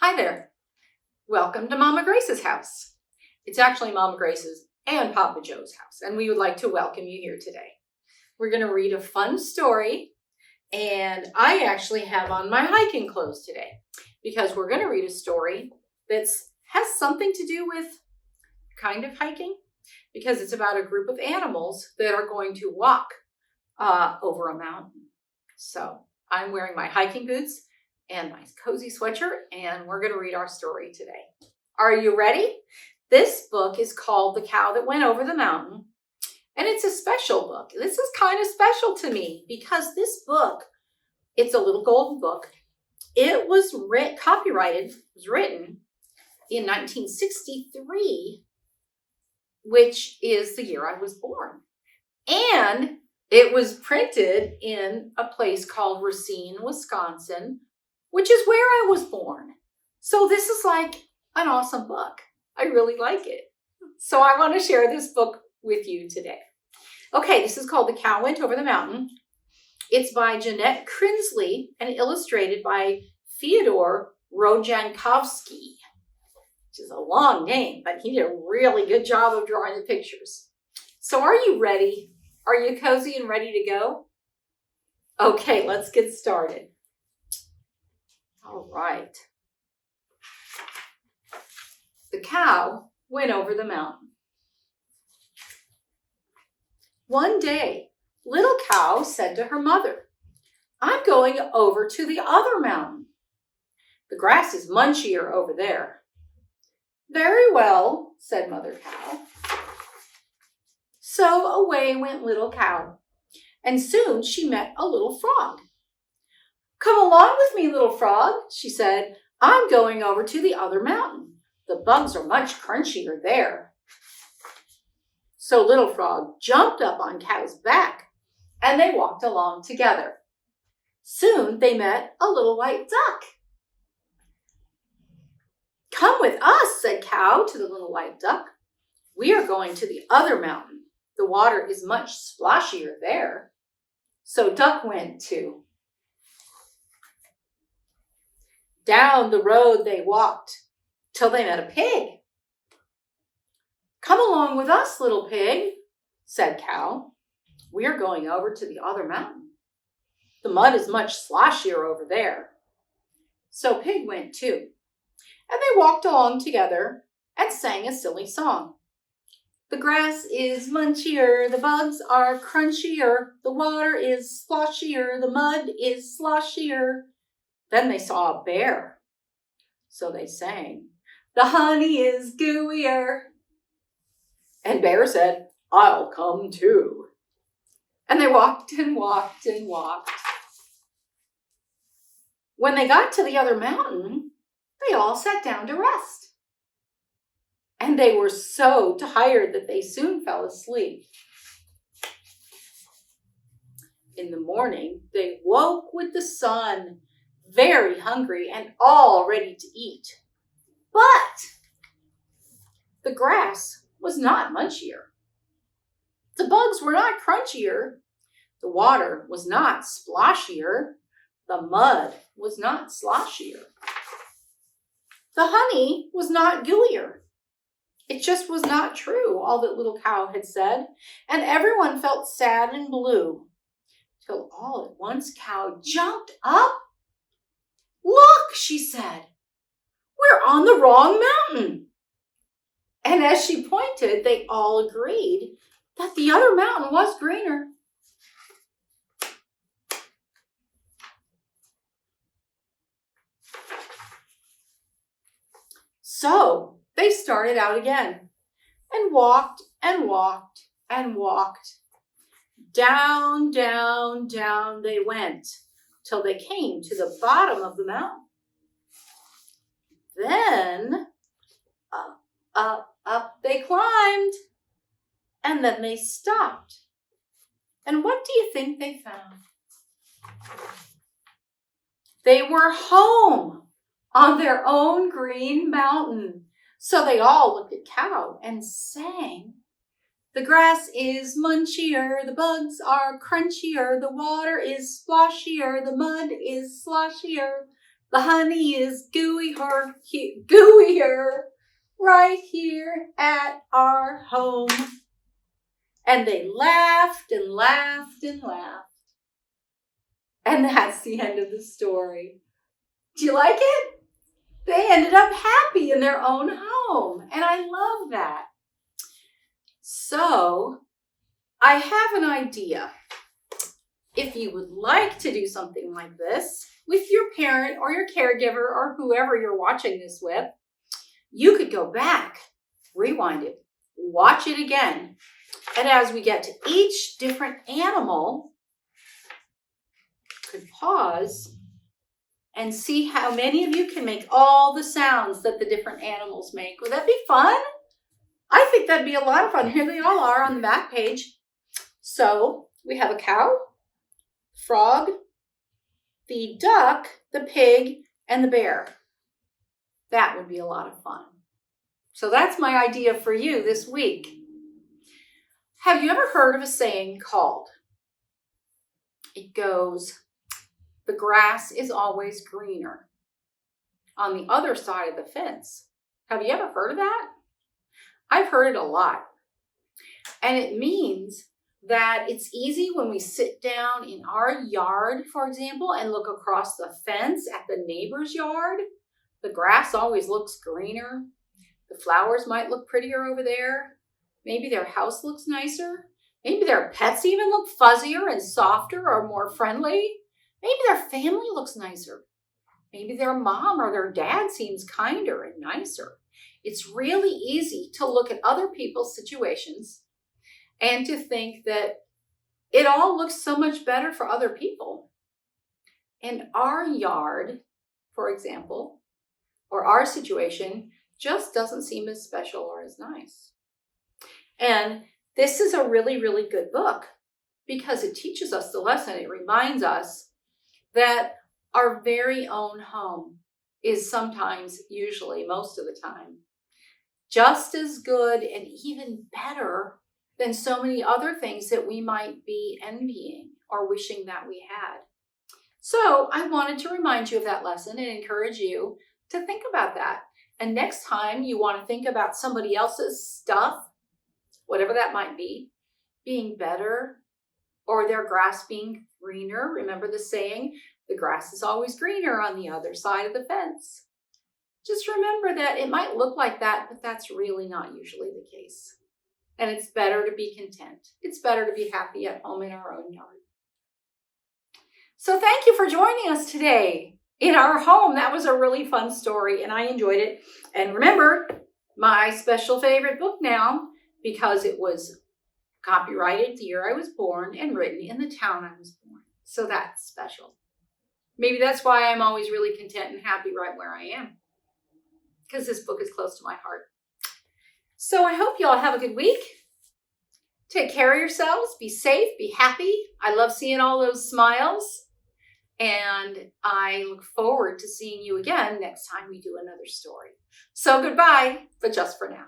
Hi there. Welcome to Momma Grace's house. It's actually Momma Grace's and Papa Joe's house, and we would like to welcome you here today. We're going to read a fun story, and I actually have on my hiking clothes today because we're going to read a story that has something to do with kind of hiking, because it's about a group of animals that are going to walk over a mountain. So I'm wearing my hiking boots and my cozy sweatshirt, and we're going to read our story today. Are you ready? This book is called The Cow That Went Over the Mountain, and it's a special book. This is kind of special to me because this book, it's a little golden book. It was written in 1963, which is the year I was born. And it was printed in a place called Racine, Wisconsin, which is where I was born. So this is like an awesome book. I really like it. So I want to share this book with you today. Okay, this is called The Cow Went Over the Mountain. It's by Jeanette Krinsley and illustrated by Feodor Rojankovsky, which is a long name, but he did a really good job of drawing the pictures. So are you ready? Are you cozy and ready to go? Okay, let's get started. All right. The cow went over the mountain. One day, little cow said to her mother, "I'm going over to the other mountain. The grass is munchier over there." "Very well," said Mother Cow. So away went little cow, and soon she met a little frog. "Come along with me, little frog," she said. "I'm going over to the other mountain. The bugs are much crunchier there." So little frog jumped up on cow's back, and they walked along together. Soon they met a little white duck. "Come with us," said cow to the little white duck. "We are going to the other mountain. The water is much splashier there." So duck went too. Down the road they walked till they met a pig. "Come along with us, little pig," said cow. "We are going over to the other mountain. The mud is much sloshier over there." So pig went too, and they walked along together and sang a silly song. "The grass is munchier, the bugs are crunchier, the water is sloshier, the mud is sloshier." Then they saw a bear. So they sang, "The honey is gooier." And bear said, "I'll come too." And they walked and walked and walked. When they got to the other mountain, they all sat down to rest. And they were so tired that they soon fell asleep. In the morning, they woke with the sun, very hungry and all ready to eat. But the grass was not munchier. The bugs were not crunchier. The water was not splashier. The mud was not sloshier. The honey was not gooier. It just was not true, all that little cow had said, and everyone felt sad and blue, till all at once cow jumped up. "Look," she said, "we're on the wrong mountain." And as she pointed, they all agreed that the other mountain was greener. So they started out again and walked and walked and walked. Down, down, down they went till they came to the bottom of the mountain. Then up, up, up they climbed, and then they stopped. And what do you think they found? They were home on their own green mountain. So they all looked at cow and sang, "The grass is munchier, the bugs are crunchier, the water is splashier, the mud is sloshier, The honey is gooier right here at our home. And they laughed and laughed and laughed. And that's the end of the story. Do you like it? They ended up happy in their own home. And I love that. So I have an idea. If you would like to do something like this with your parent or your caregiver or whoever you're watching this with, you could go back, rewind it, watch it again. And as we get to each different animal, you could pause and see how many of you can make all the sounds that the different animals make. Would that be fun? I think that'd be a lot of fun. Here they all are on the back page. So we have a cow, frog, the duck, the pig, and the bear. That would be a lot of fun. So that's my idea for you this week. Have you ever heard of a saying called, it goes, the grass is always greener on the other side of the fence? Have you ever heard of that? I've heard it a lot. And it means that it's easy when we sit down in our yard, for example, and look across the fence at the neighbor's yard. The grass always looks greener. The flowers might look prettier over there. Maybe their house looks nicer. Maybe their pets even look fuzzier and softer or more friendly. Maybe their family looks nicer. Maybe their mom or their dad seems kinder and nicer. It's really easy to look at other people's situations and to think that it all looks so much better for other people. And our yard, for example, or our situation just doesn't seem as special or as nice. And this is a really, really good book because it teaches us the lesson. It reminds us that our very own home is sometimes, usually, most of the time, just as good and even better than so many other things that we might be envying or wishing that we had. So I wanted to remind you of that lesson and encourage you to think about that. And next time you want to think about somebody else's stuff, whatever that might be, being better or their grass being greener. Remember the saying, the grass is always greener on the other side of the fence. Just remember that it might look like that, but that's really not usually the case. And it's better to be content. It's better to be happy at home in our own yard. So thank you for joining us today in our home. That was a really fun story and I enjoyed it. And remember, my special favorite book now, because it was copyrighted the year I was born and written in the town I was born. So that's special. Maybe that's why I'm always really content and happy right where I am, because this book is close to my heart. So I hope you all have a good week. Take care of yourselves. Be safe. Be happy. I love seeing all those smiles. And I look forward to seeing you again next time we do another story. So goodbye, but just for now.